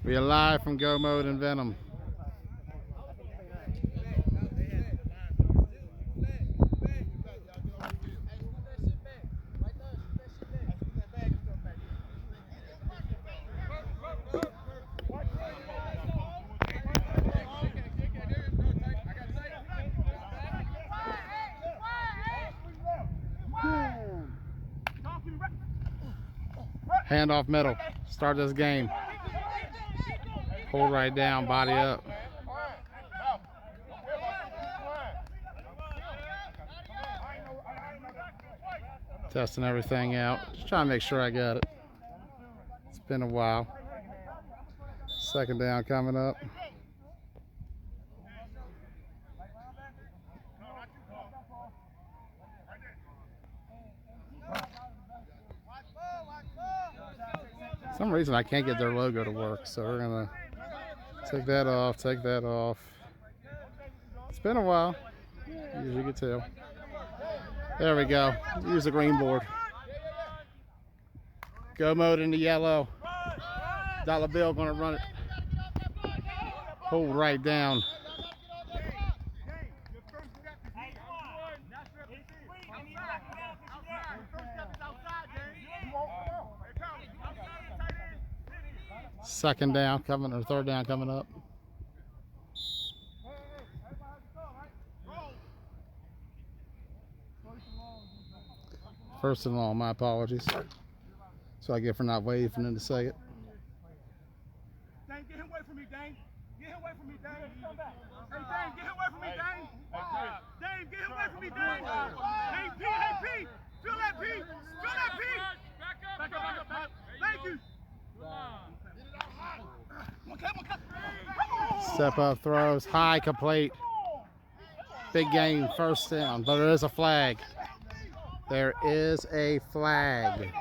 We are live from Go Mode and Venom. Handoff middle. Start this game. Hold right down, body up. Testing everything out. Just trying to make sure I got it. It's been a while. Second down coming up. For some reason I can't get their logo to work, so we're gonna take that off, take that off. It's been a while. Usually get to. There we go. Use the green board. Go Mode in the yellow. Dollar Bill gonna run it. Hold right down. Second down coming, or third down coming up. First and long, my apologies. So I get for not waiting for them to say it. Dang, get him away from me, Dang. Get him away from me, Dang. Hey, Dang, get him away from me, Dang. Dang, get him away from me, Dang. Hey, P, hey, P. Feel that, P. Feel that, P. Back up. Thank you. Step up throws, high, complete. Big game, first down, but there is a flag. There is a flag.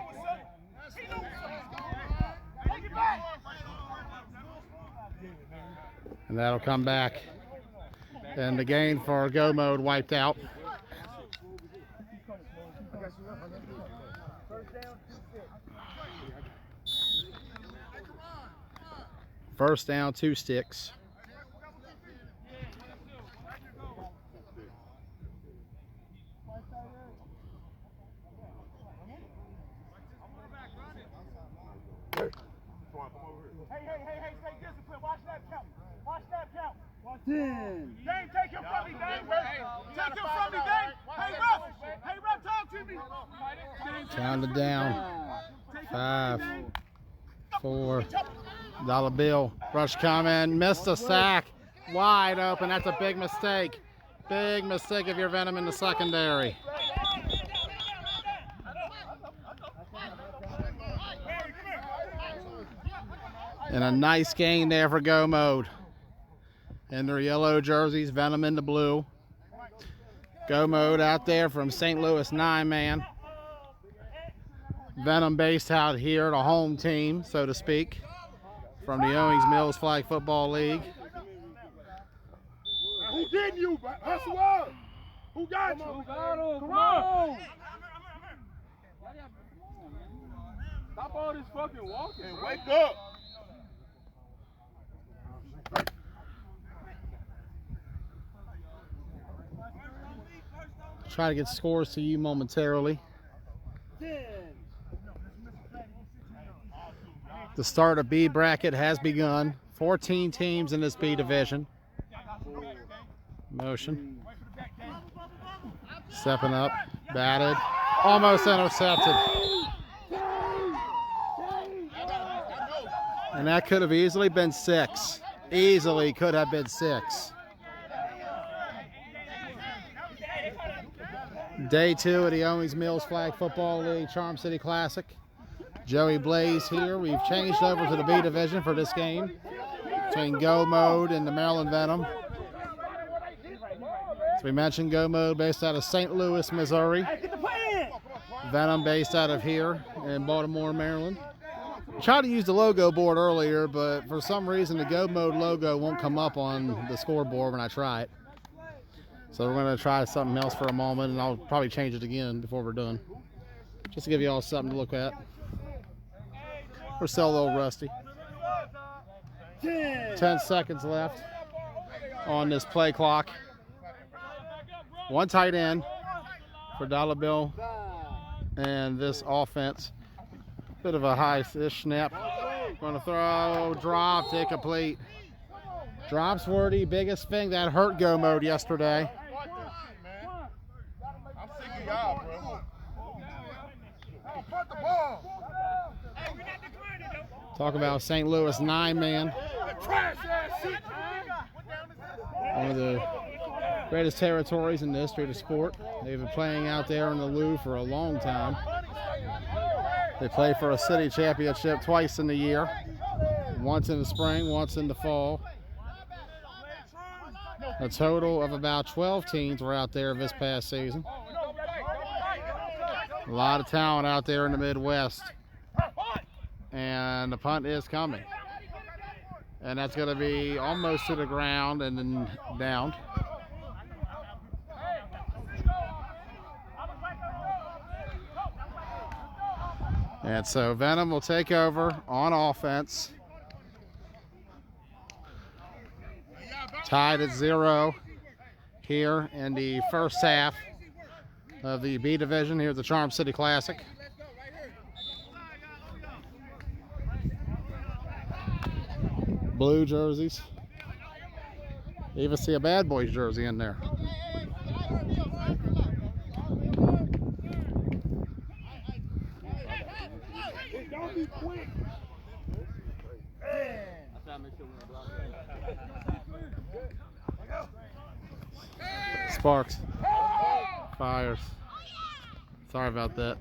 And that'll come back. And the game for Go Mode wiped out. First down, 2 sticks. Hey, stay disciplined. Watch that count. 10. Dang, take him from me, Dang. Take him from me, Dang. Hey, ref, talk to me. Count it down. 5, 4. Dollar Bill. Rush coming. Missed a sack. Wide open. That's a big mistake. Big mistake if you're Venom in the secondary. And a nice gain there for Go Mode. In their yellow jerseys, Venom in the blue. Go Mode out there from St. Louis, 9-man. Venom based out here, the home team, so to speak, from the Owings Mills Flag Football League. Who getting you? Hustle up. Who got you? Come on. Stop all this fucking walking. Hey, wake up. Try to get scores to you momentarily. The start of B bracket has begun. 14 teams in this B division. Motion. Stepping up. Batted. Almost intercepted. And that could have easily been 6. Easily could have been 6. Day 2 of the Owings Mills Flag Football League Charm City Classic. Joey Blaze here. We've changed over to the B division for this game between Go Mode and the Maryland Venom. As we mentioned, Go Mode based out of St. Louis, Missouri. Venom based out of here in Baltimore, Maryland. I tried to use the logo board earlier, but for some reason the Go Mode logo won't come up on the scoreboard when I try it. So we're going to try something else for a moment, and I'll probably change it again before we're done. Just to give you all something to look at. We're still a little rusty. 10 seconds left on this play clock. One tight end for Dollar Bill and this offense. Bit of a high-ish snap. Going to throw, dropped, incomplete. Drops were the biggest thing that hurt Go Mode yesterday. I'm sick of y'all, bro. Punt the ball. Talk about St. Louis 9-man. One of the greatest territories in the history of the sport. They've been playing out there in the Lou for a long time. They play for a city championship twice in the year. Once in the spring, once in the fall. A total of about 12 teams were out there this past season. A lot of talent out there in the Midwest. And the punt is coming. And that's going to be almost to the ground and then down. And so Venom will take over on offense. Tied at 0 here in the first half of the B division here at the Charm City Classic. Blue jerseys. Even see a Bad Boys jersey in there. Sparks fires. Sorry about that.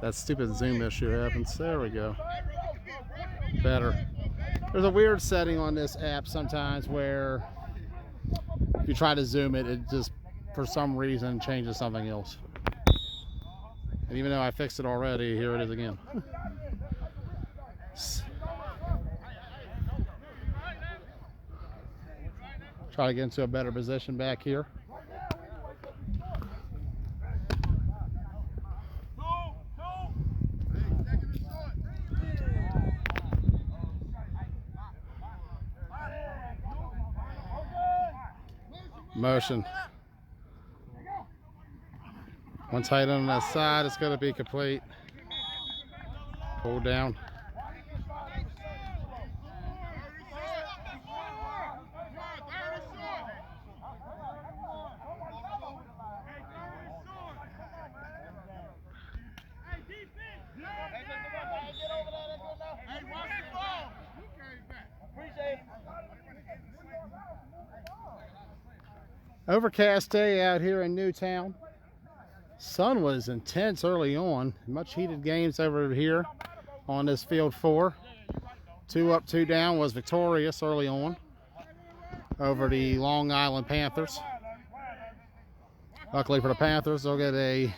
That stupid zoom issue happens. There we go. Better. There's a weird setting on this app sometimes where if you try to zoom it, it just for some reason changes something else. And even though I fixed it already, here it is again. Try to get into a better position back here. Motion. One tight end on that side, it's going to be complete. Pull down. Overcast day out here in Newtown. Sun was intense early on. Much heated games over here on this field 4. 2 up, 2 down was victorious early on over the Long Island Panthers. Luckily for the Panthers, they'll get a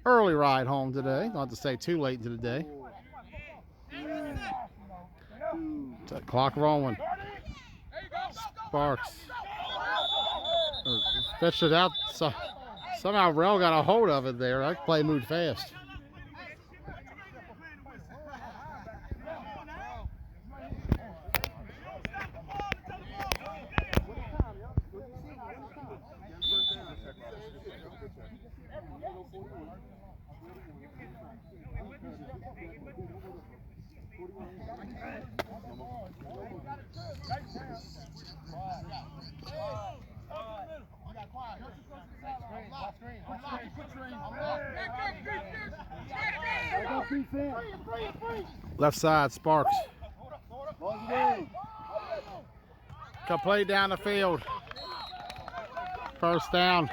early ride home today. Not to stay too late into the day. That clock rolling. Sparks. Fetched it out. So somehow Rel got a hold of it there. That play moved fast. Left side, Sparks. Complete down the field. First down.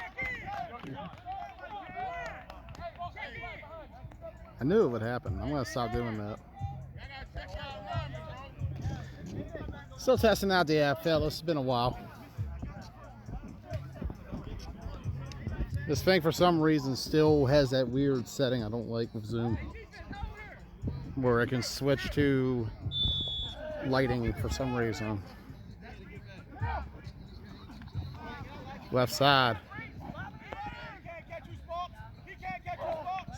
I knew it would happen. I'm going to stop doing that. Still testing out the app, fellas. It's been a while. This thing, for some reason, still has that weird setting I don't like with Zoom, where I can switch to lighting for some reason. Left side.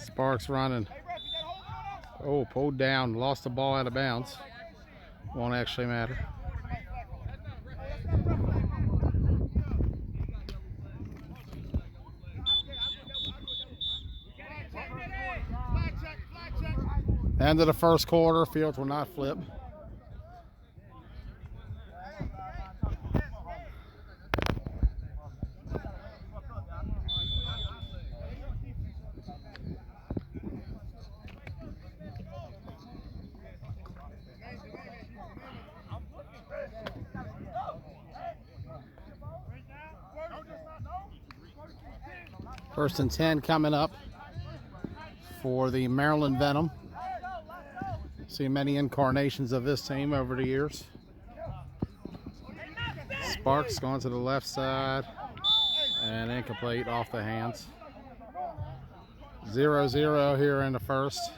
Sparks running. Oh, pulled down. Lost the ball out of bounds. Won't actually matter. End of the first quarter. Fields will not flip. First and 10 coming up for the Maryland Venom. Seen many incarnations of this team over the years. Sparks going to the left side and incomplete off the hands. 0-0 here in the first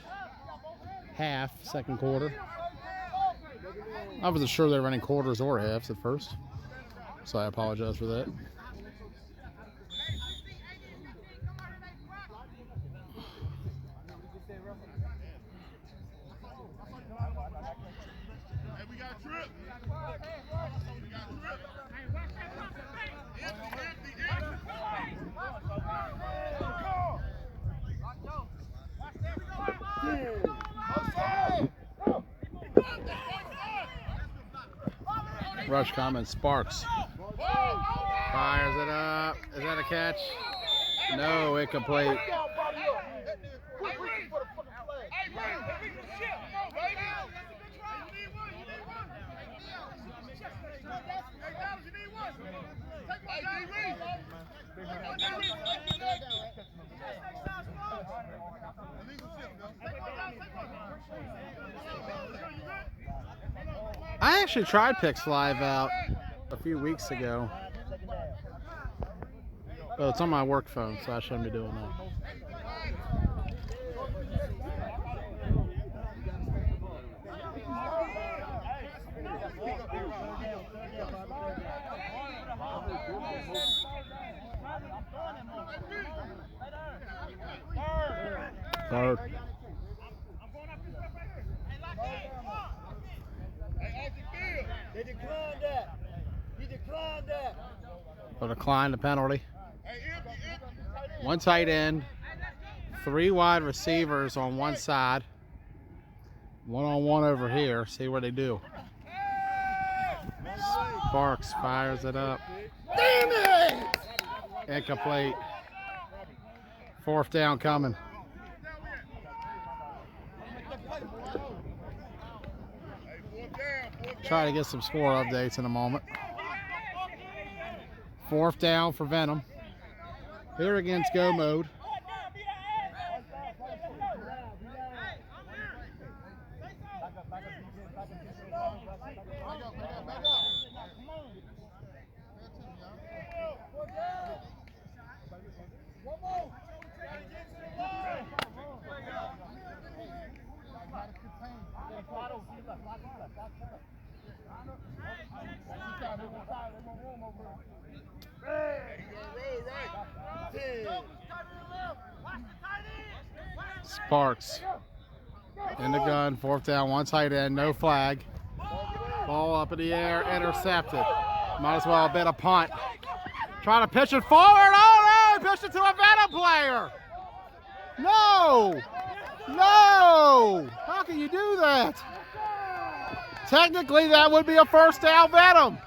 half, second quarter. I wasn't sure they were running quarters or halves at first, so I apologize for that. Rush comment, Sparks fires it up. Is that a catch? No, incomplete. I actually tried Picks Live out a few weeks ago. But it's on my work phone, so I shouldn't be doing that. Third. They declined that. He declined that. For decline the penalty. One tight end, 3 wide receivers on one side. One-on-one over here. See what they do. Sparks fires it up. Damn it! Incomplete. Fourth down coming. Try to get some score updates in a moment. Fourth down for Venom. Here against go mode. Sparks in the gun, fourth down, one tight end, no flag. Ball up in the air, intercepted. Might as well have been a punt. Try to pitch it forward. Oh no! Pitch it to a Venom player. No! No! How can you do that? Technically, that would be a first down Venom.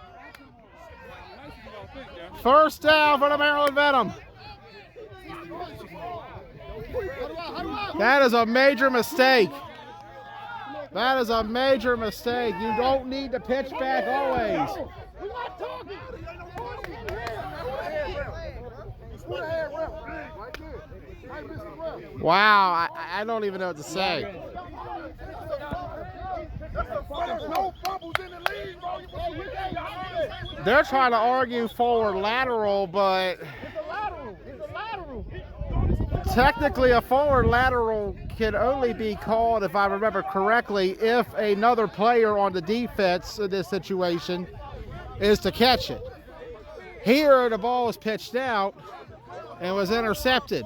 First down for the Maryland Venom. That is a major mistake. That is a major mistake. You don't need to pitch back always. Wow, I don't even know what to say. They're trying to argue forward lateral, but technically a forward lateral can only be called, if I remember correctly, if another player on the defense in this situation is to catch it. Here the ball was pitched out and was intercepted.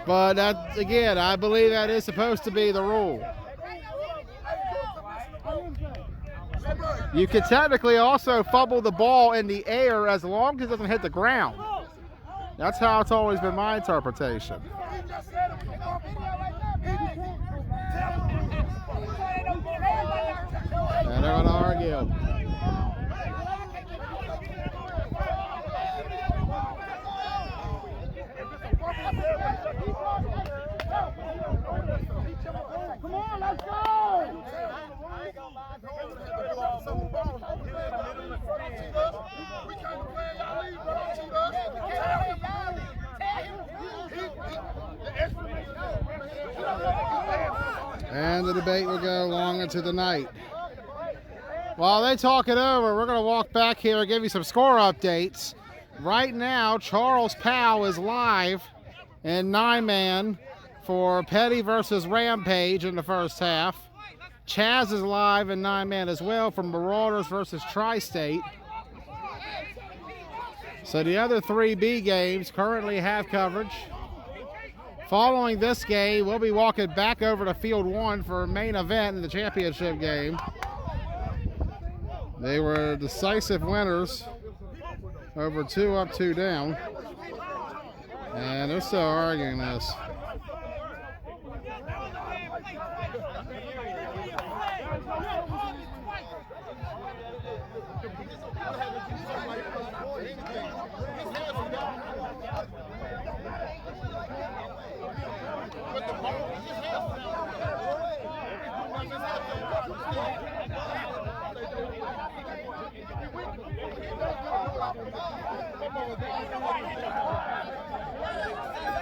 But that, again, I believe that is supposed to be the rule. You could technically also fumble the ball in the air as long as it doesn't hit the ground. That's how it's always been my interpretation. And they're going to argue. Come on, let's go! And the debate will go long into the night. While they talk it over, we're going to walk back here and give you some score updates. Right now, Charles Powell is live in 9-man for Petty versus Rampage in the first half. Chaz is live in 9-man as well for Marauders versus Tri-State. So the other 3B games currently have coverage. Following this game, we'll be walking back over to Field 1 for a main event in the championship game. They were decisive winners over 2 up, 2 down. And they're still arguing this.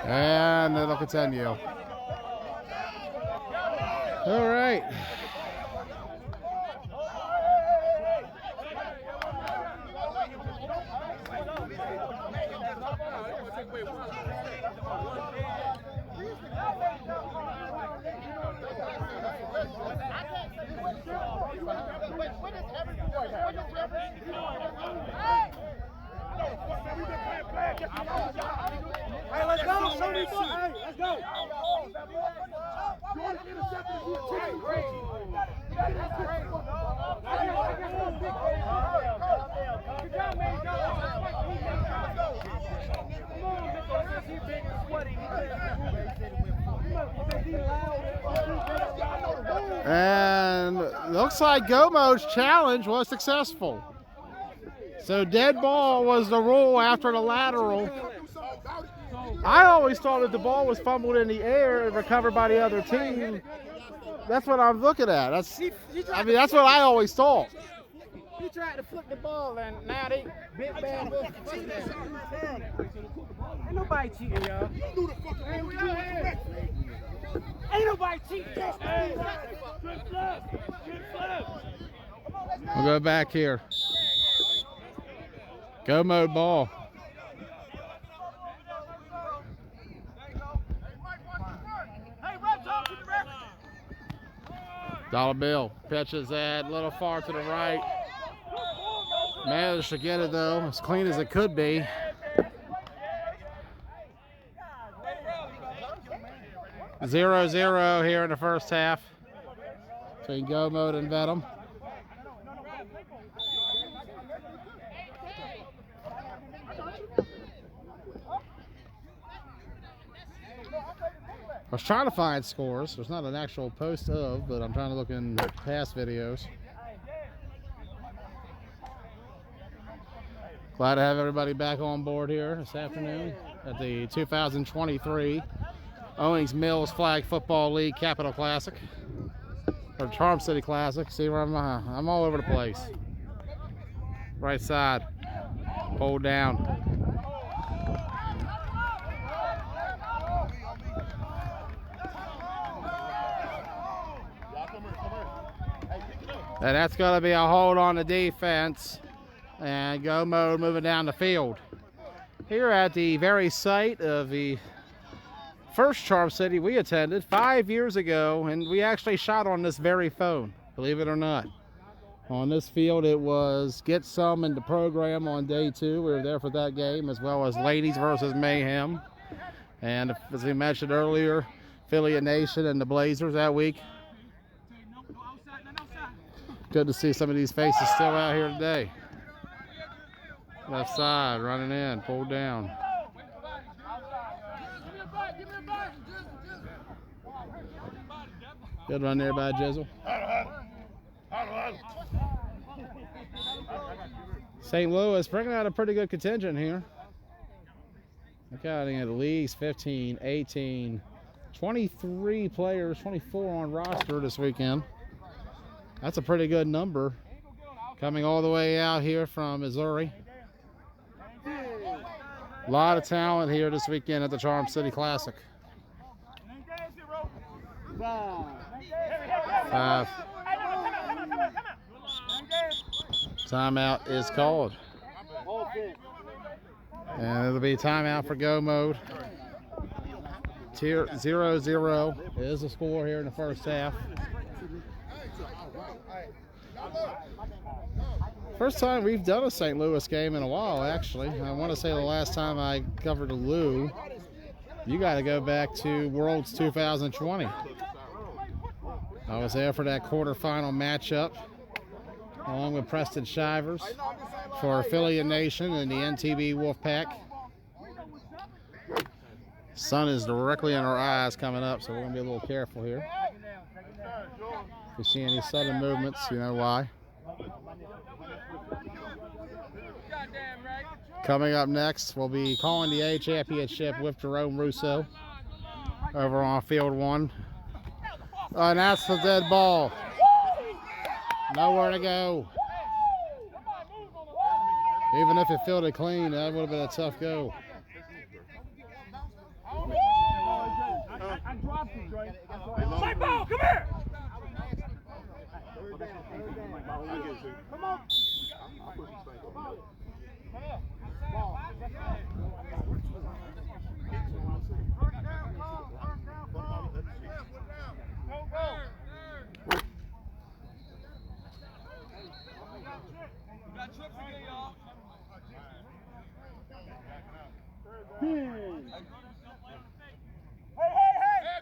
And it'll continue. All right. Hey, let's go! Hey, let's go! And looks like Gomo's challenge was successful. So dead ball was the rule after the lateral. I always thought that the ball was fumbled in the air and recovered by the other team. That's what I'm looking at. That's what I always thought. He tried to flip the ball and now they big bad book. Ain't nobody cheating, y'all. Ain't nobody cheating. We'll go back here. Go mode ball. Dollar bill pitches that a little far to the right. Managed to get it though, as clean as it could be. Zero here in the first half between Go Mode and Venom. I was trying to find scores. There's not an actual post of, but I'm trying to look in past videos. Glad to have everybody back on board here this afternoon at the 2023 Owings Mills Flag Football League Capital Classic, or Charm City Classic. See where I'm all over the place. Right side, pulled down. And that's going to be a hold on the defense. And Go Mode moving down the field. Here at the very site of the first Charm City we attended 5 years ago, and we actually shot on this very phone, believe it or not. On this field, it was Get Some in the program on day 2. We were there for that game, as well as Ladies versus Mayhem. And as we mentioned earlier, Affiliate Nation and the Blazers that week. Good to see some of these faces still out here today. Left side, running in, pulled down. Good run there by Jizzle. St. Louis bringing out a pretty good contingent here. They're counting at least 15, 18, 23 players, 24 on roster this weekend. That's a pretty good number. Coming all the way out here from Missouri. A lot of talent here this weekend at the Charm City Classic. 5. Timeout is called. And it'll be timeout for go mode. 0-0 is the score here in the first half. First time we've done a St. Louis game in a while, actually. I want to say the last time I covered a Lou, you got to go back to Worlds 2020. I was there for that quarterfinal matchup, along with Preston Shivers for Affiliate Nation and the NTB Wolfpack. Sun is directly in our eyes coming up, so we're going to be a little careful here. If you see any sudden movements, you know why. Coming up next, we'll be calling the A Championship with Jerome Russo over on Field 1. And that's the dead ball. Nowhere to go. Even if it fielded clean, that would have been a tough go. My ball, come here! Come on! Hey,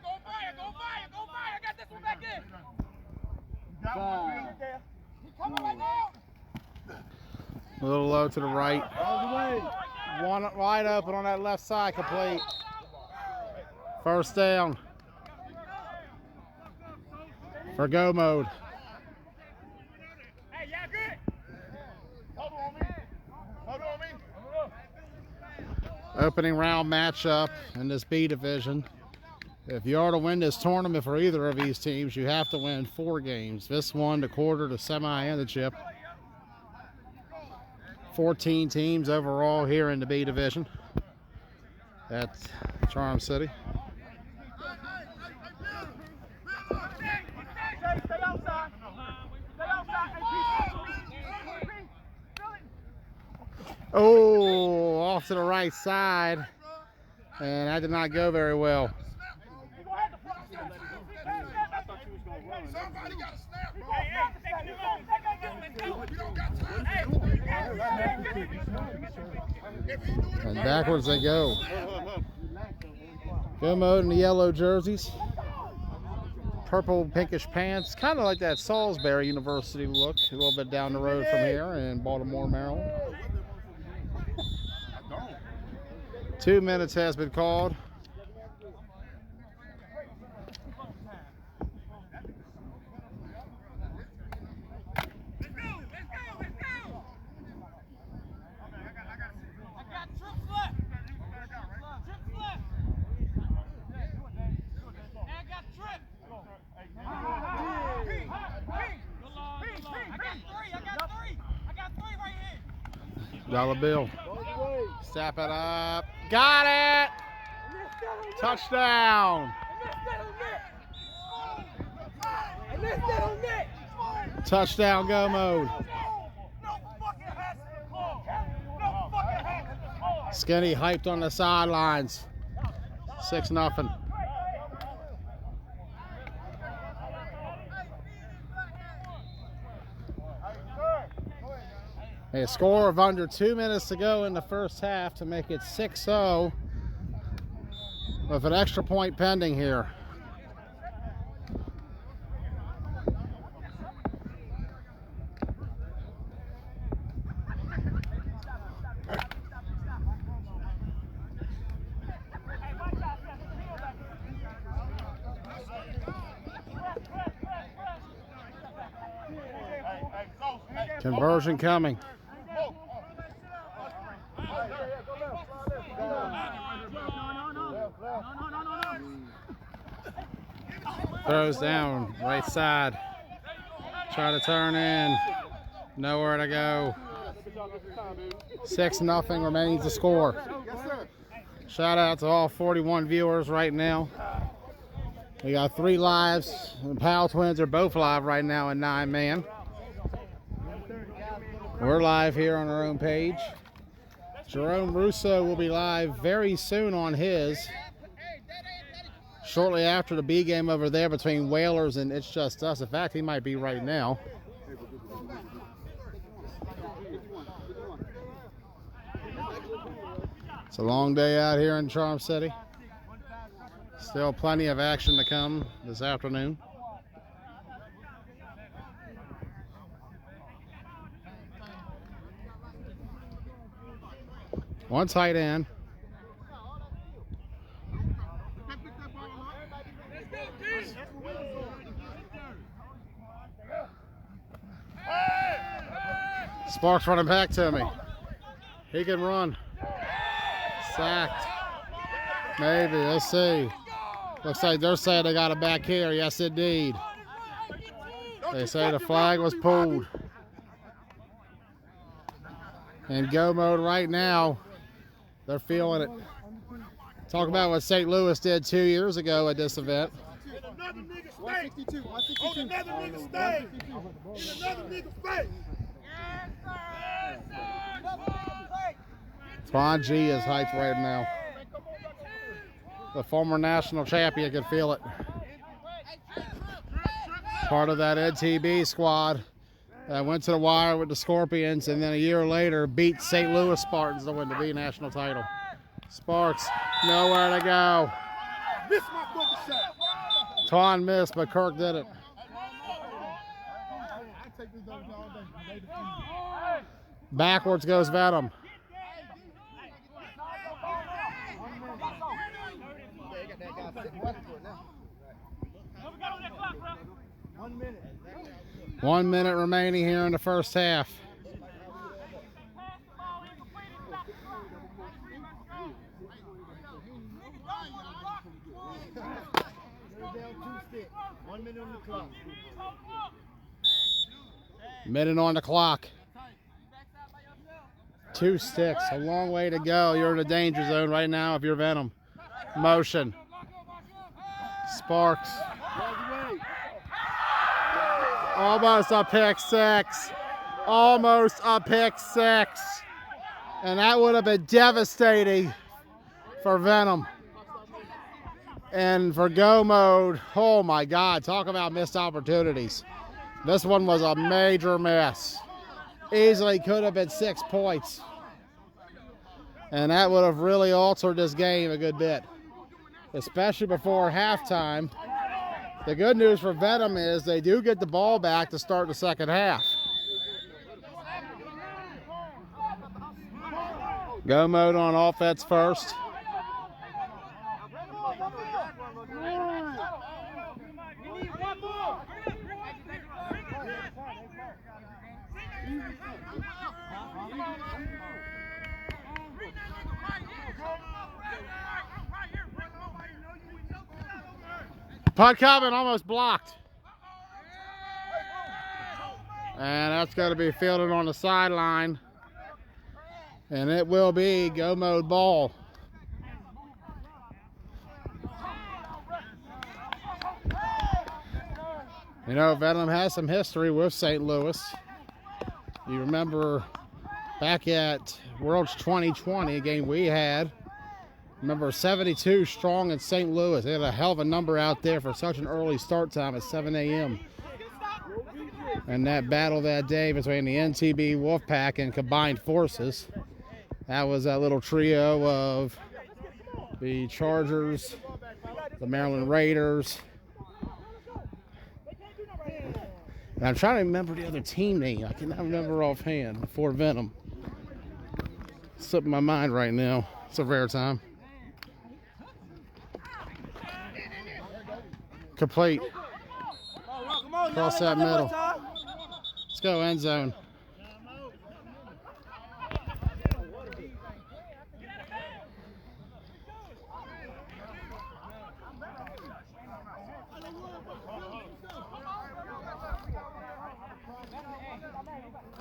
go fire, go fire, go fire! I got this one back in! A little low to the right. One wide open on that left side, complete. First down for go mode. Hey, y'all good? Hold on me. Hold on me. Opening round matchup in this B division. If you are to win this tournament for either of these teams, you have to win 4 games. This one, the quarter, the semi, and the chip. 14 teams overall here in the B division at Charm City. Stay outside. Stay outside. Oh, off to the right side. And that did not go very well. Somebody got to snap, bro. We don't got time. And backwards they go. Go mode in the yellow jerseys. Purple pinkish pants. Kind of like that Salisbury University look. A little bit down the road from here in Baltimore, Maryland. 2 minutes has been called. Dollar bill. Step it up. Got it! Touchdown! Touchdown, go mode. Skinny hyped on the sidelines. 6-0. A score of under 2 minutes to go in the first half to make it 6-0 with an extra point pending here. Conversion coming. Throws down, right side. Try to turn in. Nowhere to go. 6-0 remains to score. Shout out to all 41 viewers right now. We got 3 lives. The Powell twins are both live right now in 9-man. We're live here on our own page. Jerome Russo will be live very soon on his. Shortly after the B game over there between Whalers and It's Just Us. In fact, he might be right now. It's a long day out here in Charm City. Still plenty of action to come this afternoon. One tight end. Sparks running back to me. He can run. Sacked. Maybe. Let's see. Looks like they're saying they got it back here. Yes, indeed. They say the flag was pulled. In go mode right now. They're feeling it. Talk about what St. Louis did 2 years ago at this event. Another nigga stay. On another nigga stay. In another nigga face. Twan G is hyped right now. The former national champion can feel it. Part of that NTB squad that went to the wire with the Scorpions and then a year later beat St. Louis Spartans to win the B national title. Sparks, nowhere to go. Miss my fucking shot. Twan missed, but Kirk did it. Backwards goes Venom. One minute remaining here in the first half. Minute on the clock. 2 sticks, a long way to go. You're in the danger zone right now if you're Venom. Motion. Sparks. Almost a pick six. Almost a pick six. And that would have been devastating for Venom. And for go mode, oh my God, talk about missed opportunities. This one was a major miss. Easily could have been 6 points. And that would have really altered this game a good bit, especially before halftime. The good news for Venom is they do get the ball back to start the second half. Go mode on offense first. Punt coming, almost blocked. And that's going to be fielded on the sideline. And it will be go mode ball. You know, Venom has some history with St. Louis. You remember back at Worlds 2020, a game we had. Remember 72 strong in St. Louis. They had a hell of a number out there for such an early start time at 7 a.m. And that battle that day between the NTB Wolfpack and Combined Forces, that was that little trio of the Chargers, the Maryland Raiders. And I'm trying to remember the other team name. I cannot remember offhand before Venom. It's slipping my mind right now. It's a rare time. Complete. Cross that middle. Let's go end zone.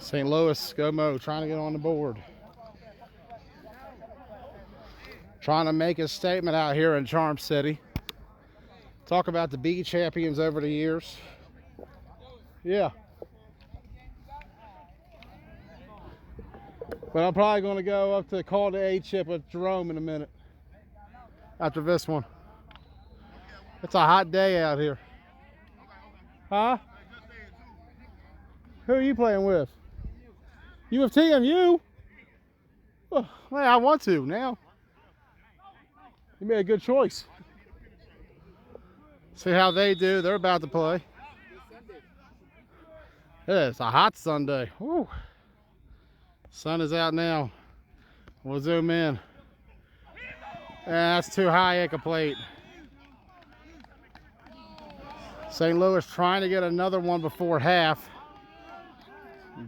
St. Louis, go Mo, trying to get on the board. Trying to make a statement out here in Charm City. Talk about the B champions over the years. Yeah. But I'm probably going to go up to call the A chip with Jerome in a minute. After this one. It's a hot day out here. Huh? Who are you playing with? You with TMU? Oh, man, I want to now. You made a good choice. See how they do. They're about to play. It's a hot Sunday. Woo. Sun is out now. We'll zoom in. That's too high, incomplete. St. Louis trying to get another one before half.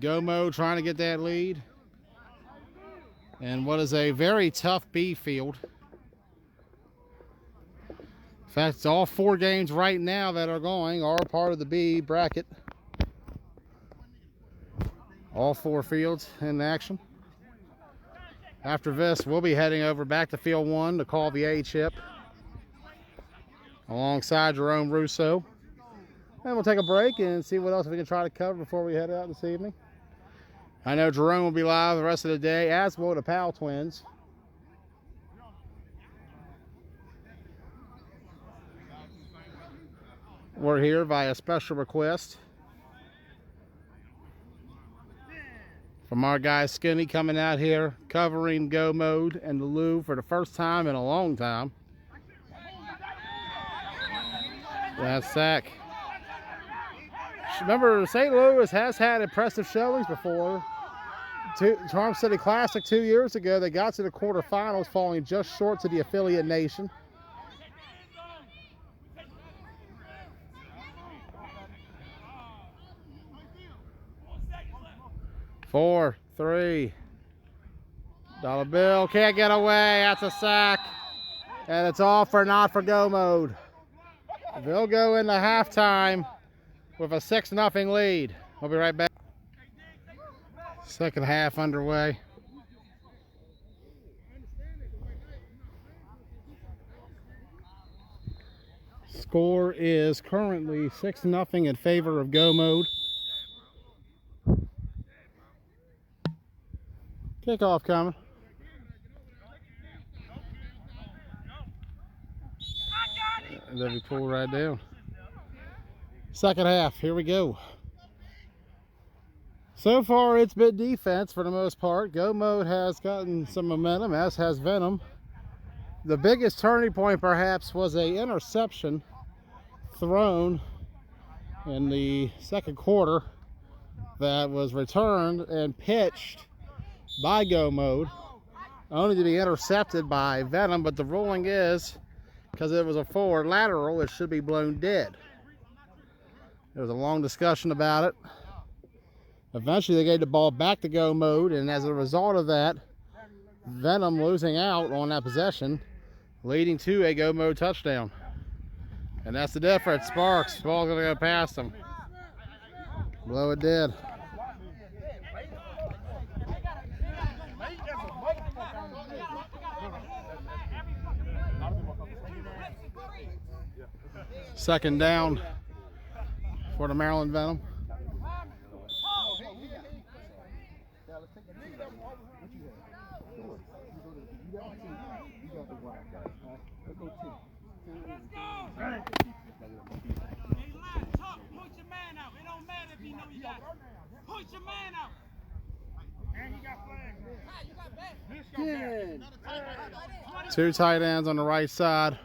Go Mo trying to get that lead. And what is a very tough B field. In fact, it's all 4 games right now that are going are part of the B bracket. All 4 fields in action. After this, we'll be heading over back to Field 1 to call the A chip alongside Jerome Russo. And we'll take a break and see what else we can try to cover before we head out this evening. I know Jerome will be live the rest of the day, as will the Powell twins. We're here via special request from our guy Skinny, coming out here covering Go Mode and the Lou for the first time in a long time. That sack. Remember, St. Louis has had impressive showings before. Charm City Classic 2 years ago, they got to the quarterfinals, falling just short to the affiliate nation. Four, three. Dollar bill, can't get away, that's a sack. And it's all for not for Go Mode. They'll go into halftime with a 6-0 lead. We'll be right back. Second half underway. Score is currently 6-0 in favor of Go Mode. Kickoff coming. They'll be pulled right down. Second half, here we go. So far, it's been defense for the most part. Go Mode has gotten some momentum, as has Venom. The biggest turning point, perhaps, was an interception thrown in the second quarter that was returned and pitched by Go Mode, only to be intercepted by Venom. But the ruling is, because it was a forward lateral, it should be blown dead. There was a long discussion about it. Eventually, they gave the ball back to Go Mode, and as a result of that, Venom losing out on that possession, leading to a Go Mode touchdown. And that's the difference. Sparks, ball's gonna go past him. Blow it dead. Second down for the Maryland Venom. Two tight ends on the right side.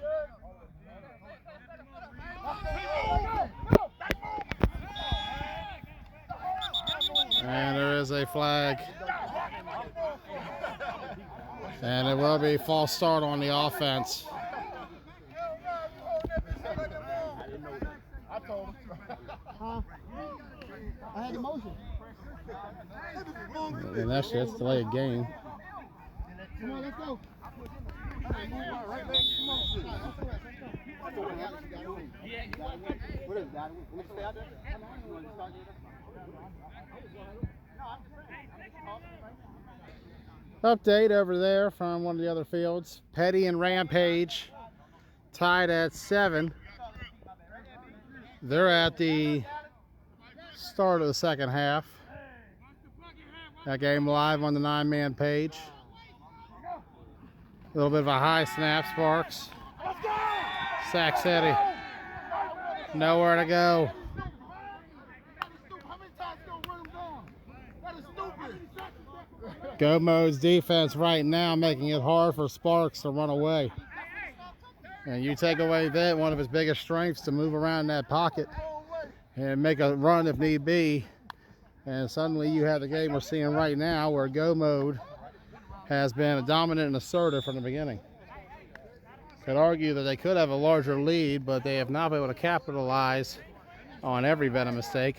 And there is a flag. And it will be a false start on the offense. I had the motion. And that's just delayed game. Come on, let's go. Update over there from one of the other fields. Petty and Rampage tied at 7. They're at the start of the second half. That game live on the 9-man page. A little bit of a high snap, Sparks. Sack City. Nowhere to go. Go Mode's defense right now making it hard for Sparks to run away. And you take away that, one of his biggest strengths, to move around in that pocket and make a run if need be. And suddenly you have the game we're seeing right now where Go Mode has been dominant and assertive from the beginning. Could argue that they could have a larger lead, but they have not been able to capitalize on every Venom mistake.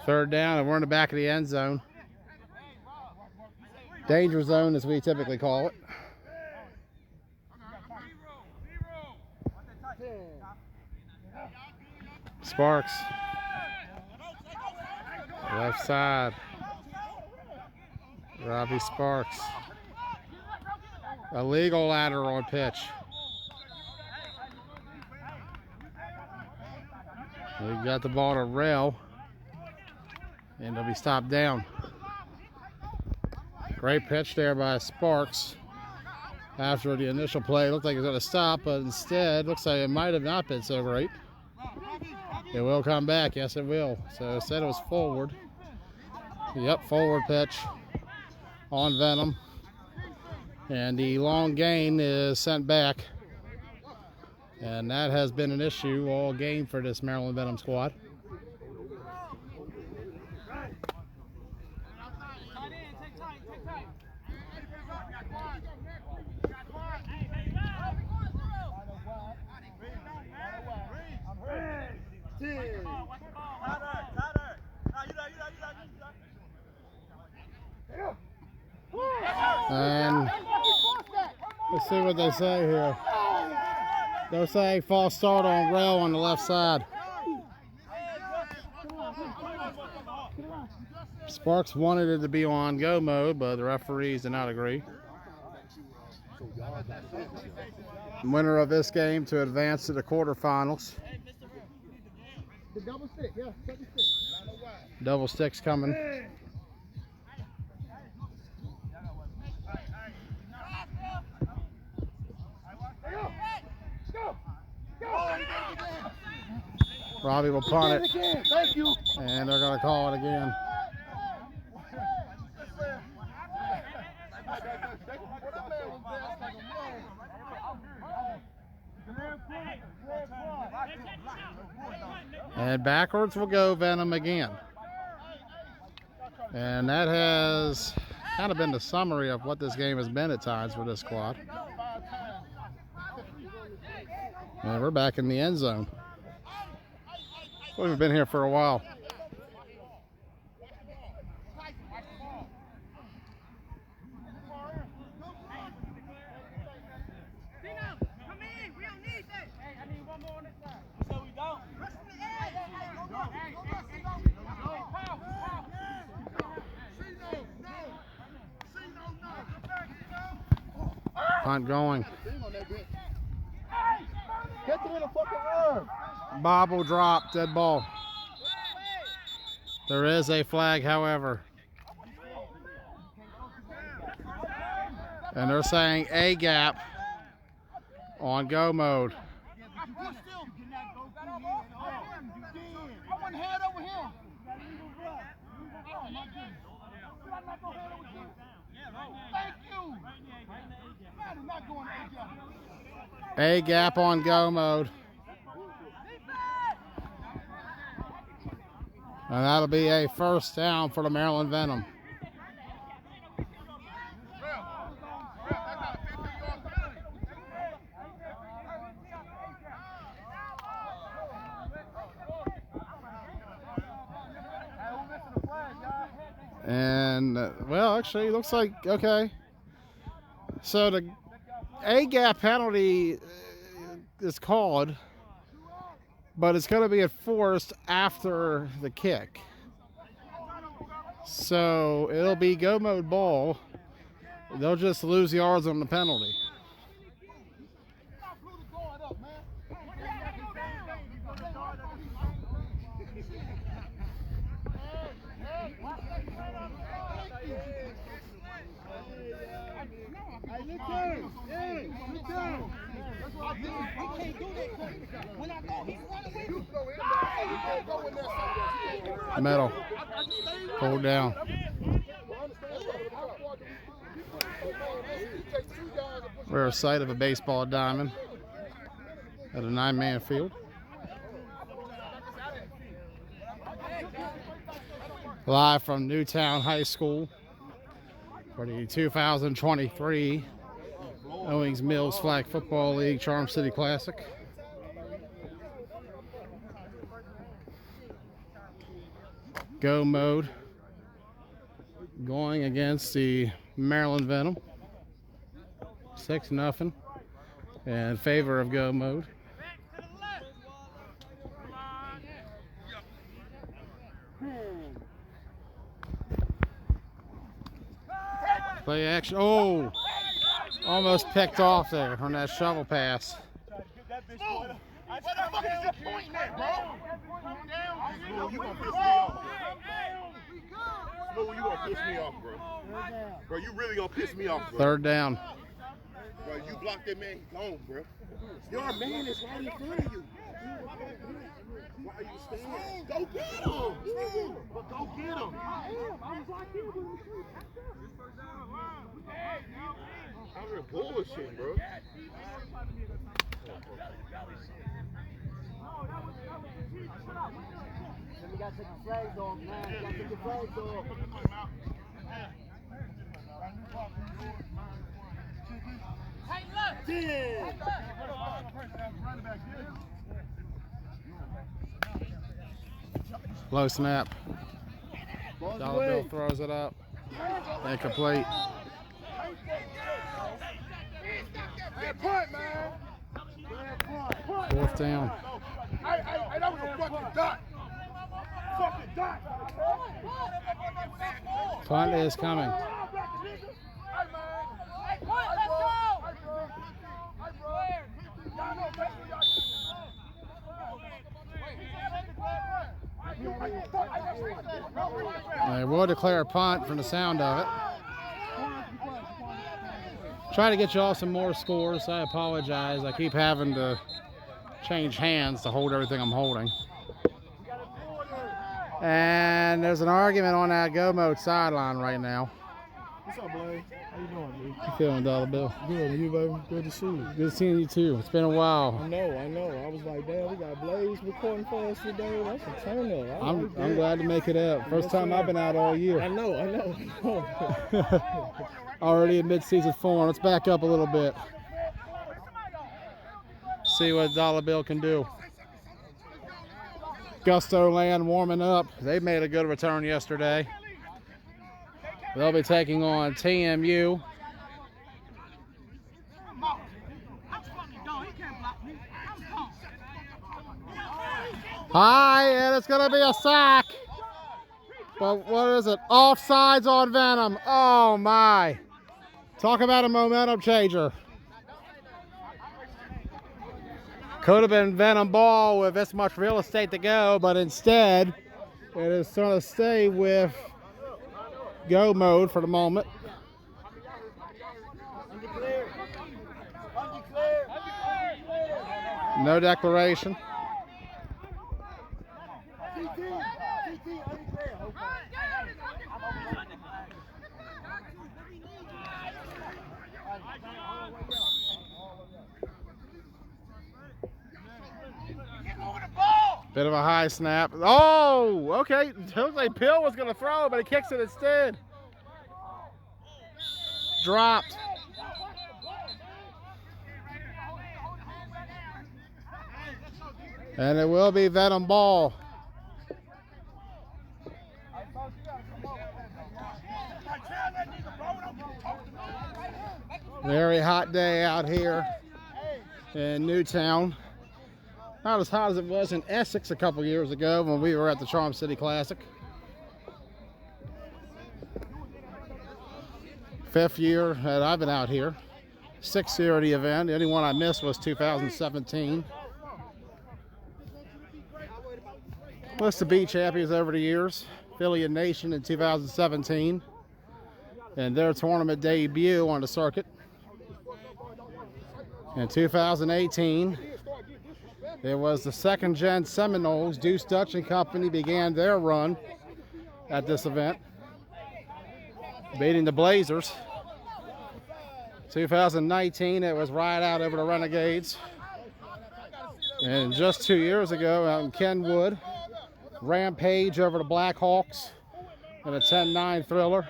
Third down, and we're in the back of the end zone. Danger zone, as we typically call it. Sparks. Left side. Robbie Sparks. Illegal lateral pitch. We got the ball to Rail. And they'll be stopped down. Great pitch there by Sparks. After the initial play, it looked like it was going to stop, but instead, looks like it might have not been so great. It will come back. Yes, it will. So instead it was forward. Yep, forward pitch on Venom. And the long gain is sent back. And that has been an issue all game for this Maryland Venom squad. And let's see what they say here. They're saying false start on Rail on the left side. Sparks wanted it to be on Go Mode, but the referees did not agree. The winner of this game to advance to the quarterfinals. Double sticks coming. Robbie will punt it. Thank you. And they're going to call it again. And backwards will go Venom again. And that has kind of been the summary of what this game has been at times for this squad. And we're back in the end zone. We've been here for a while. Punt going. Get to the fucking run. Bobble drop, dead ball. There is a flag, however. And they're saying a gap on Go Mode. A gap on Go Mode. And that'll be a first down for the Maryland Venom. And, well, actually, it looks like, okay. So the A-gap penalty is called. but it's going to be enforced after the kick. So it'll be go mode ball. They'll just lose yards on the penalty. Metal. Pulled down. We're a sight of a baseball diamond at a 9-man field. Live from Newtown High School for the 2023 Owings Mills Flag Football League Charm City Classic. Go mode going against the Maryland Venom. 6-0 in favor of go mode. Play action. Oh, almost picked off there on that shovel pass. You gonna piss me off, bro. Bro, you really gonna piss me off, bro. 3rd down. Bro, you block that man, he's gone, bro. Your man is right in front of you. Why are you standing? Go get him! But go get him! I'm here bullshit, bro. You gotta take the flags off, man. You gotta take the flags off. Low snap. Dollar Bill throws it up. Incomplete. Punt, man. 4th down. Hey, that was a fucking dot. Fucking dot. Punt is coming. They will declare a punt from the sound of it. Try to get you all some more scores. I apologize. I keep having to change hands to hold everything I'm holding. And there's an argument on that go mode sideline right now. What's up, Blaze? How you doing, dude? How you feeling, Dollar Bill? Good, and you, baby? Good to see you. Good seeing you too. It's been a while. I know. I was like, damn, we got Blaze recording for us today. That's a turn up. I'm glad to make it up. First time I've been out all year. I know. Already in mid-season form. Let's back up a little bit. See what Dollar Bill can do. Gusto Land warming up. They made a good return yesterday. They'll be taking on TMU. High, and it's going to be a sack. But what is it? Offsides on Venom. Oh, my. Talk about a momentum changer. Could have been Venom ball with this much real estate to go, but instead it is going to stay with go mode for the moment. No declaration. Bit of a high snap. Oh, okay. It looked like Pill was going to throw, but he kicks it instead. Dropped. And it will be Venom ball. Very hot day out here in Newtown. Not as hot as it was in Essex a couple years ago when we were at the Charm City Classic. 5th year that I've been out here. 6th year of the event. The only one I missed was 2017. List of B champions over the years. Philly Nation in 2017. And their tournament debut on the circuit. In 2018, it was the 2nd Gen Seminoles. Deuce Dutch and Company began their run at this event, beating the Blazers. 2019, it was Ride Out over the Renegades. And just 2 years ago, out in Kenwood, Rampage over the Blackhawks in a 10-9 thriller.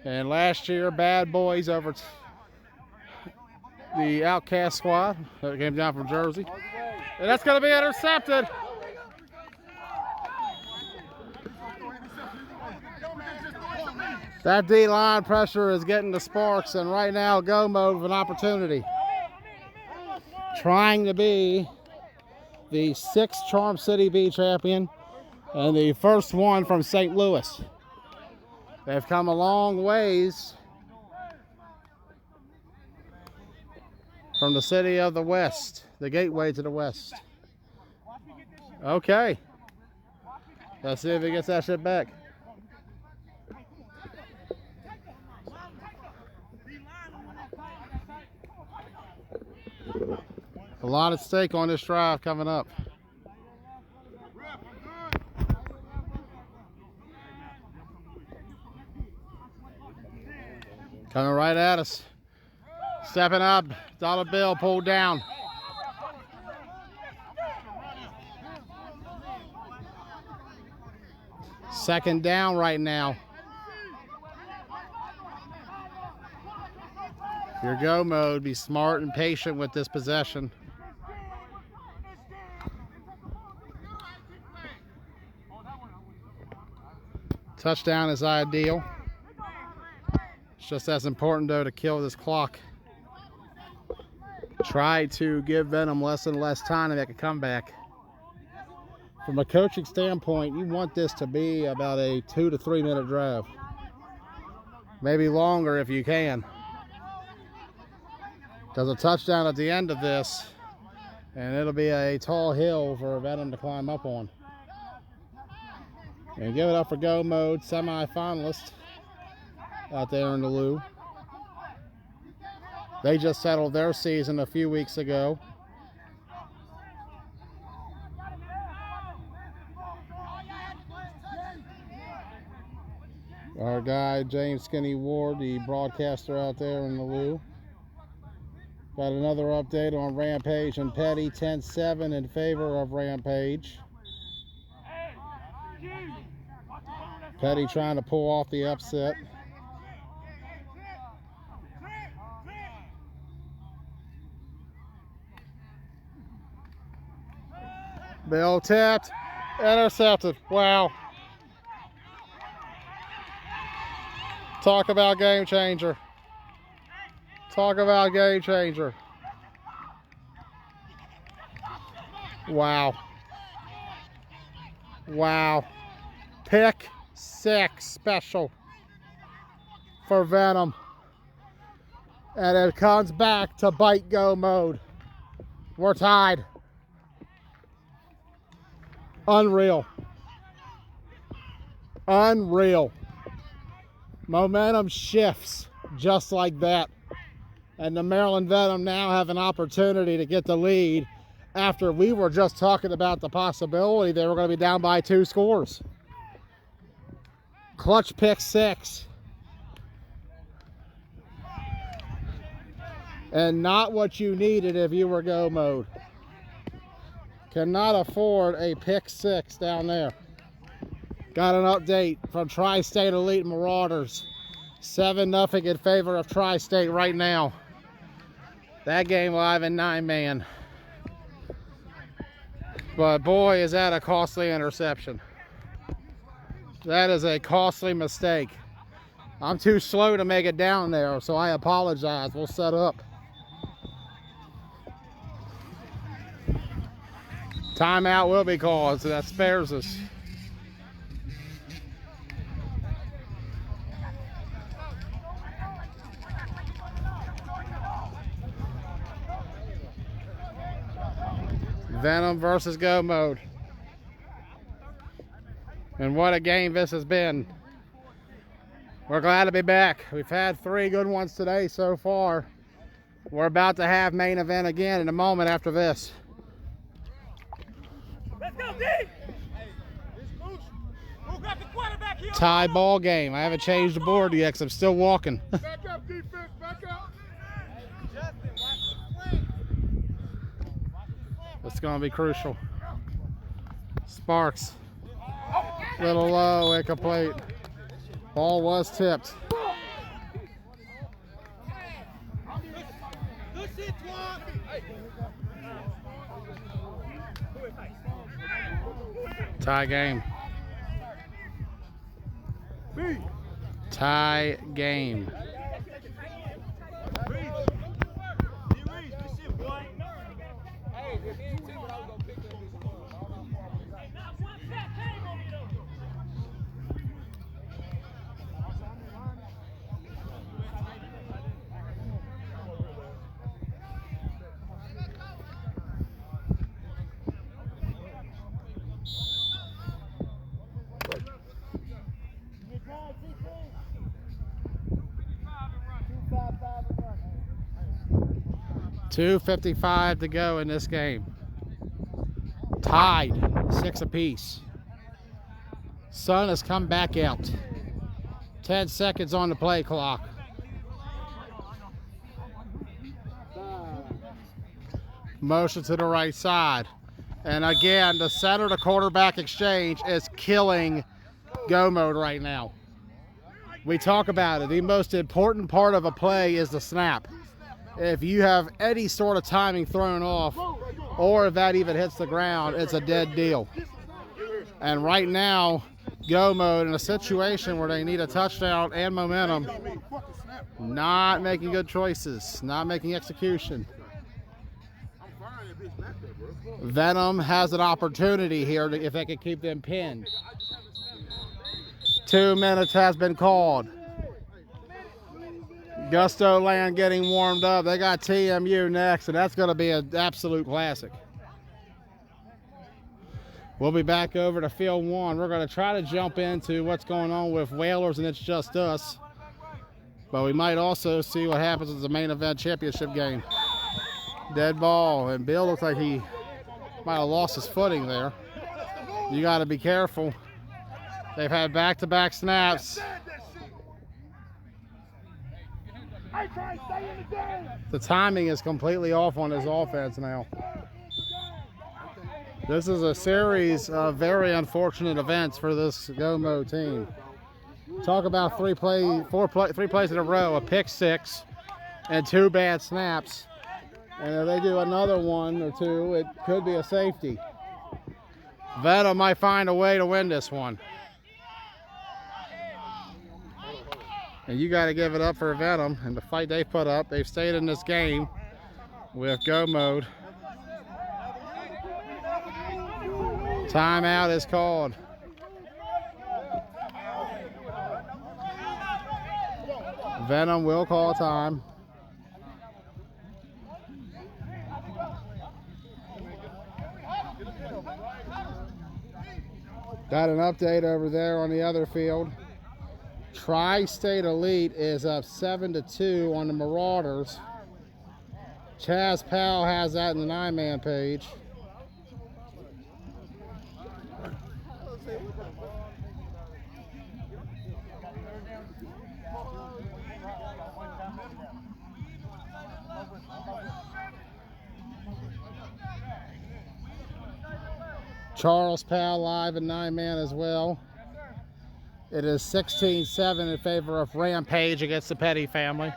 And last year, Bad Boys over the Outcast squad that came down from Jersey. And that's going to be intercepted. That D-line pressure is getting the sparks, and right now, Go Mode with an opportunity. Trying to be the 6th Charm City B champion and the first one from St. Louis. They've come a long ways from the city of the West, the gateway to the West. Okay. Let's see if he gets that shit back. A lot at stake on this drive coming up. Coming right at us. Stepping up, dollar bill pulled down. Second down right now. Your Go Mode, be smart and patient with this possession. Touchdown is ideal. It's just as important, though, to kill this clock. Try to give Venom less and less time to make a comeback. From a coaching standpoint, you want this to be about a 2 to 3 minute drive. Maybe longer if you can. There's a touchdown at the end of this, and it'll be a tall hill for Venom to climb up on. And give it up for Go Mode, semi-finalist out there in the Lou. They just settled their season a few weeks ago. Our guy, James Skinny Ward, the broadcaster out there in the Lou. Got another update on Rampage and Petty, 10-7 in favor of Rampage. Petty trying to pull off the upset. Bill tapped, intercepted. Wow. Talk about game changer. Talk about game changer. Wow. Wow. Pick 6 special for Venom. And it comes back to bite Go Mode. We're tied. Unreal. Unreal. Momentum shifts just like that. And the Maryland Venom now have an opportunity to get the lead after we were just talking about the possibility they were going to be down by 2 scores. Clutch pick 6. And not what you needed if you were Go Mode. Cannot afford a pick 6 down there. Got an update from Tri-State Elite Marauders. 7-0 in favor of Tri-State right now. That game live in 9-man. But boy, is that a costly interception. That is a costly mistake. I'm too slow to make it down there, so I apologize. We'll set up. Timeout will be called, so that spares us. Venom versus Go Mode. And what a game this has been. We're glad to be back. We've had 3 good ones today so far. We're about to have main event again in a moment after this. Let's go, D! Who got the quarterback here? Tie ball game. I haven't changed the board yet because I'm still walking. Back up, defense, back up. It's going to be crucial. Sparks. Little low, incomplete. Ball was tipped. Tie game. Tie game. .255 to go in this game. Tied, 6 apiece. Sun has come back out. 10 seconds on the play clock. Motion to the right side. And again, the center to quarterback exchange is killing Go Mode right now. We talk about it. The most important part of a play is the snap. If you have any sort of timing thrown off, or if that even hits the ground, it's a dead deal. And right now, Go Mode in a situation where they need a touchdown and momentum, not making good choices, not making execution. Venom has an opportunity here if they can keep them pinned. 2 minutes has been called. Gusto Land getting warmed up. They got TMU next, and that's going to be an absolute classic. We'll be back over to Field 1. We're going to try to jump into what's going on with Whalers and It's Just Us. But we might also see what happens with the main event championship game. Dead ball, and Bill looks like he might have lost his footing there. You got to be careful. They've had back-to-back snaps. The timing is completely off on his offense now. This is a series of very unfortunate events for this Go Mode team. Talk about 3 plays in a row, a pick 6 and 2 bad snaps. And if they do another 1 or 2, it could be a safety. Venom might find a way to win this one. And you got to give it up for Venom and the fight they put up. They've stayed in this game with Go Mode. Timeout is called. Venom will call time. Got an update over there on the other field. Tri-State Elite is up 7-2 on the Marauders. Chaz Powell has that in the 9-man page. Charles Powell live in 9-man as well. It is 16-7 in favor of Rampage against the Petty family.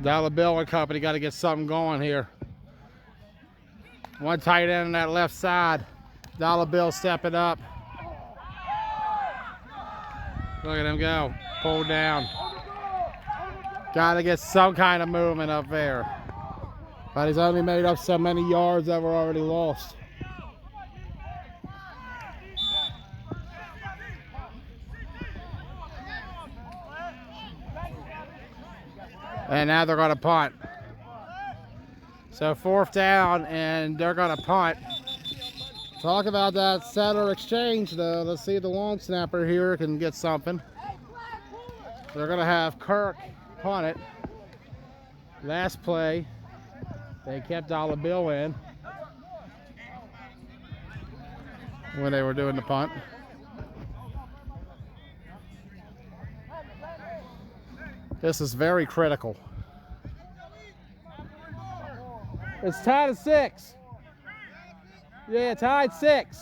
Dollar Bill and company got to get something going here. One tight end on that left side. Dollar Bill stepping up. Look at him go. Pulled down. Got to get some kind of movement up there. But he's only made up so many yards that were already lost. And now they're going to punt. So 4th down, and they're going to punt. Talk about that setter exchange, though. Let's see if the long snapper here can get something. They're going to have Kirk punt it. Last play, they kept Dollar Bill in when they were doing the punt. This is very critical. It's tied at 6. Yeah, tied 6.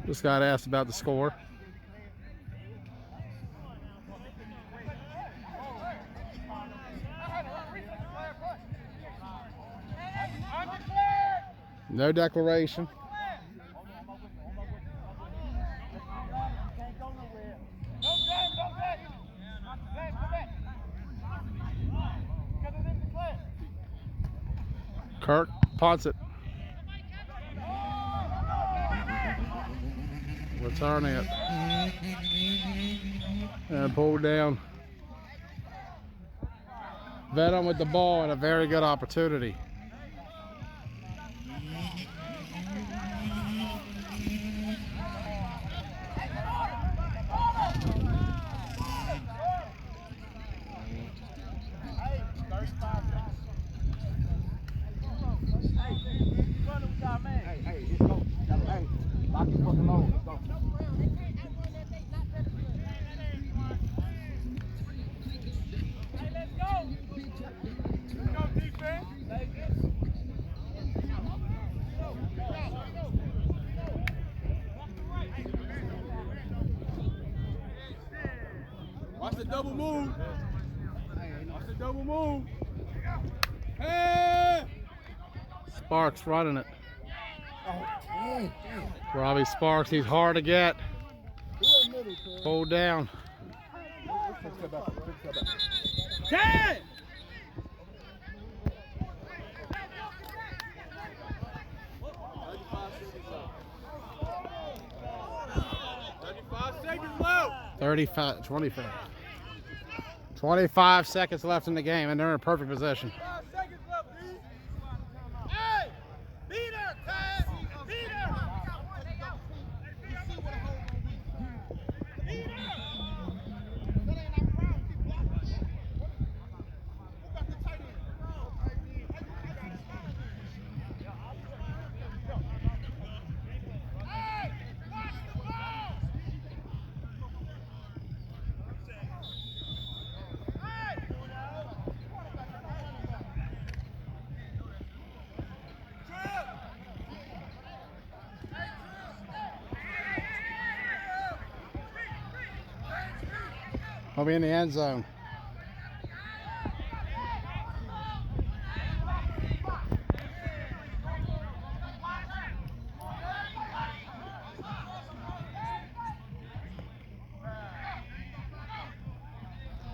Just got asked about the score. No declaration. Kirk punts it. Return it. And pulled down. Venom with the ball and a very good opportunity. Watch the double move. Watch the double move. Hey! Sparks running it. Robbie Sparks, he's hard to get. Hold down. 10! Thirty-five, 25 seconds left in the game, and they're in perfect position. 5 seconds left, dude. Hey! Beat her, Ty! Beat her! He'll be in the end zone.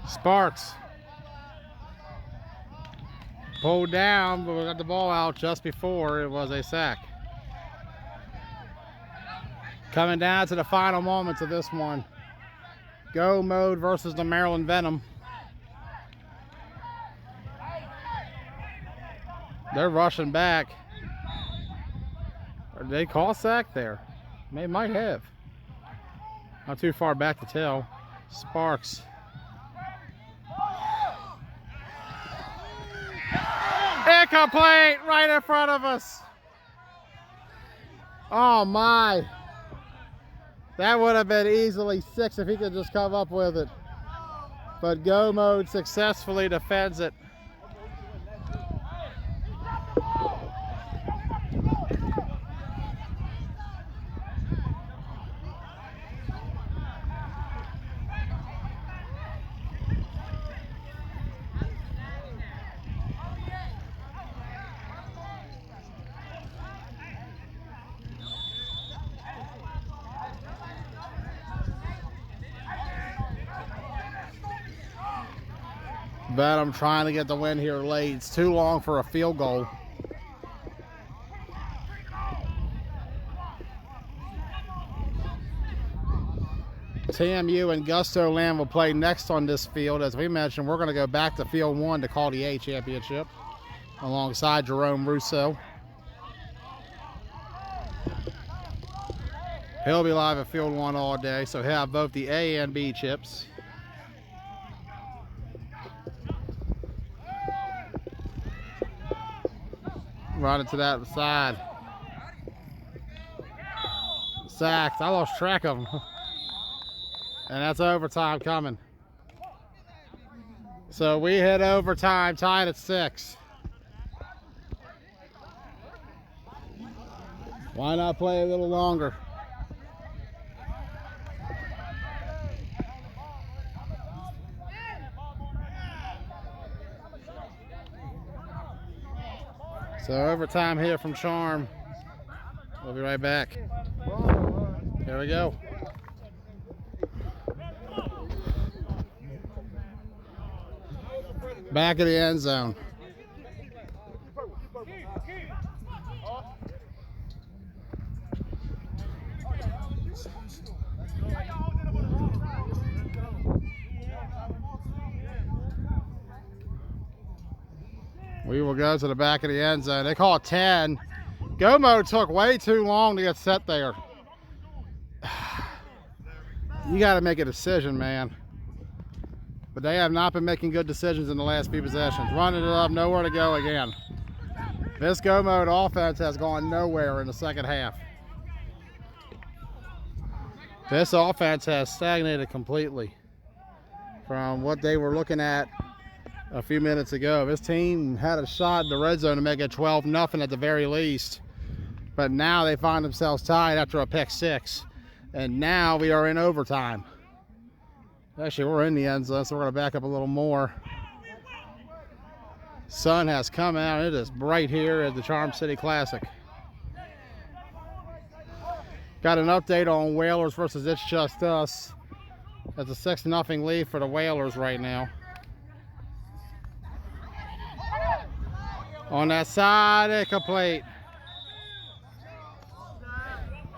Sparks pulled down, but we got the ball out just before it was a sack. Coming down to the final moments of this one. Go mode versus the Maryland Venom. They're rushing back. Did they call sack there? They might have. Not too far back to tell. Sparks. Incomplete right in front of us. Oh my. That would have been easily 6 if he could just come up with it. But Go Mode successfully defends it. Venom trying to get the win here late. It's too long for a field goal. TMU and Gusto Land will play next on this field. As we mentioned, we're going to go back to Field 1 to call the A championship alongside Jerome Russo. He'll be live at Field 1 all day, so he'll have both the A and B chips. Running to that side. Sacked. I lost track of him. And that's overtime coming. So we hit overtime, tied at 6. Why not play a little longer? So overtime here from Charm. We'll be right back. Here we go. Back of the end zone. We will go to the back of the end zone. They call it 10. Gomo took way too long to get set there. You got to make a decision, man. But they have not been making good decisions in the last few possessions. Running it up, nowhere to go again. This go mode offense has gone nowhere in the second half. This offense has stagnated completely from what they were looking at a few minutes ago. This team had a shot in the red zone to make it 12-0 at the very least. But now they find themselves tied after a pick 6. And now we are in overtime. Actually, we're in the end zone, so we're going to back up a little more. Sun has come out. It is bright here at the Charm City Classic. Got an update on Whalers versus It's Just Us. That's a 6-0 lead for the Whalers right now. On that side, incomplete.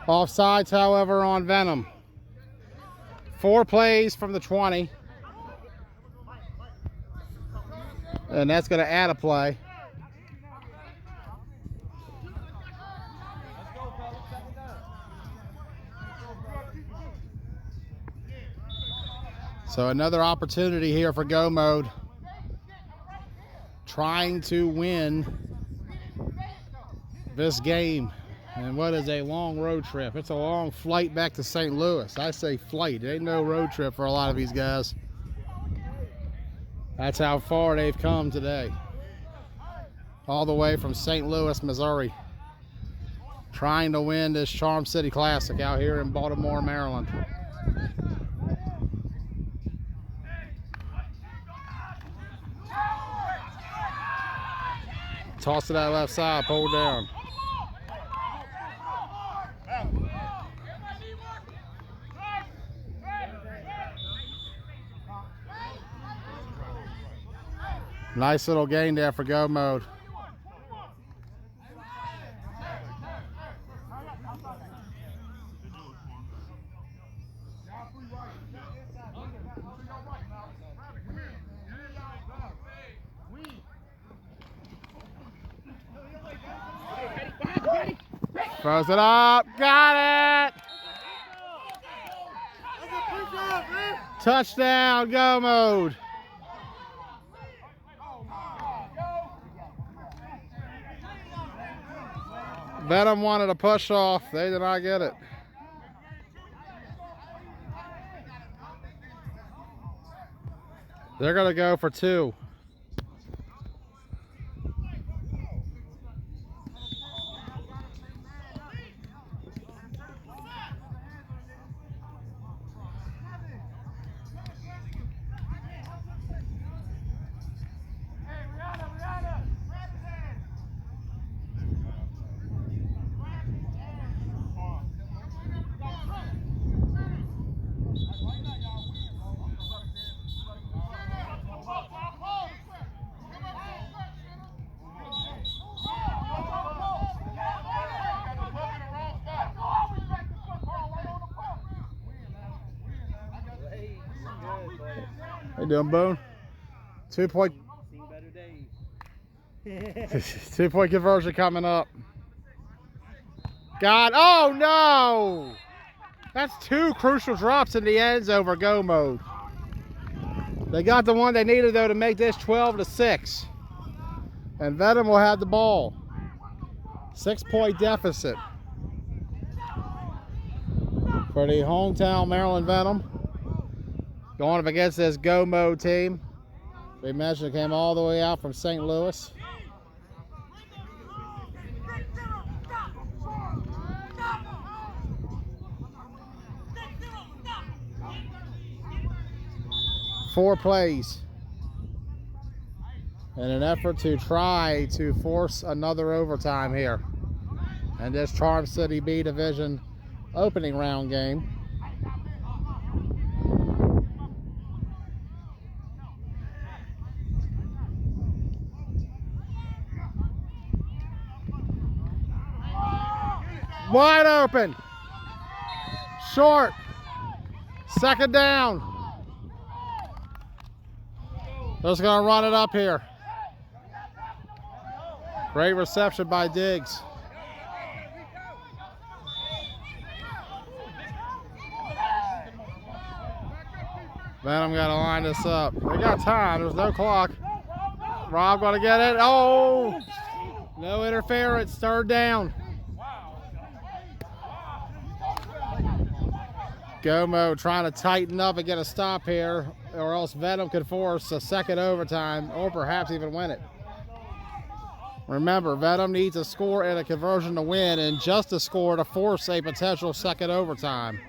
Offsides, however, on Venom. 4 plays from the 20. And that's going to add a play. So another opportunity here for Go Mode. Trying to win this game. And what is a long road trip? It's a long flight back to St. Louis. I say flight. It ain't no road trip for a lot of these guys. That's how far they've come today. All the way from St. Louis, Missouri. Trying to win this Charm City Classic out here in Baltimore, Maryland. Toss to that left side, pull down. Nice little gain there for Go Mode. Throws it up, got it! Touchdown, Go Mode. Venom wanted a push off, they did not get it. They're gonna go for 2. How you doing, Boone? 2-point. 2-point conversion coming up. God, oh no! That's 2 crucial drops in the ends over go mode. They got the one they needed though to make this 12-6. And Venom will have the ball. 6-point deficit for the hometown Maryland Venom. Going up against this go mode team. We mentioned it came all the way out from St. Louis. Four plays in an effort to try to force another overtime here in this Charm City B Division opening round game. Wide open. Short. Second down. Just gonna run it up here. Great reception by Diggs. Venom gotta line this up. They got time, there's no clock. Rob gonna get it. Oh! No interference, third down. Gomo trying to tighten up and get a stop here, or else Venom could force a second overtime or perhaps even win it. Remember, Venom needs a score and a conversion to win, and just a score to force a potential second overtime.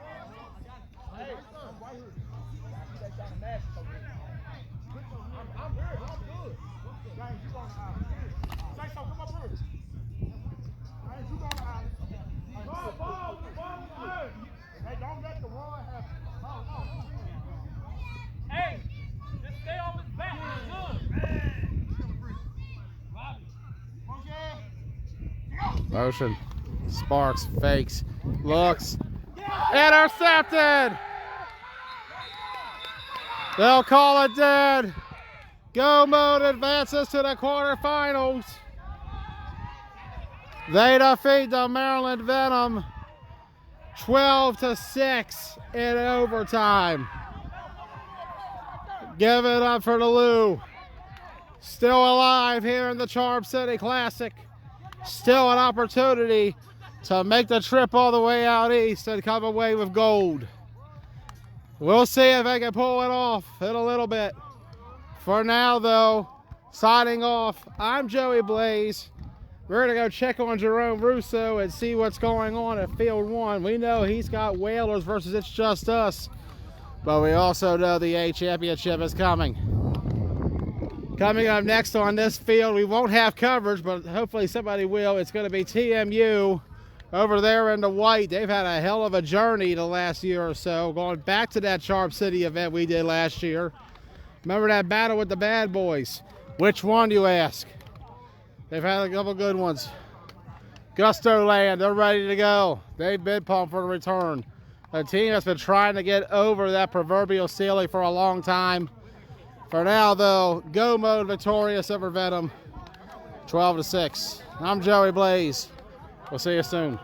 Motion, Sparks, fakes, looks, intercepted! They'll call it dead. Go mode advances to the quarterfinals. They defeat the Maryland Venom 12-6 in overtime. Give it up for the Lou. Still alive here in the Charm City Classic. Still an opportunity to make the trip all the way out east and come away with gold. We'll see if they can pull it off in a little bit. For now, though, signing off, I'm Joey Blaze. We're going to go check on Jerome Russo and see what's going on at Field 1. We know he's got Whalers versus It's Just Us, but we also know the A championship is coming. Coming up next on this field, we won't have coverage, but hopefully somebody will. It's going to be TMU over there in the white. They've had a hell of a journey the last year or so, going back to that Charm City event we did last year. Remember that battle with the bad boys? Which one, you ask? They've had a couple good ones. Gusto Land, they're ready to go. They've been pumped for the return. A team that's been trying to get over that proverbial ceiling for a long time. For now, though, go mode victorious over Venom, 12-6. I'm Joey Blaze. We'll see you soon.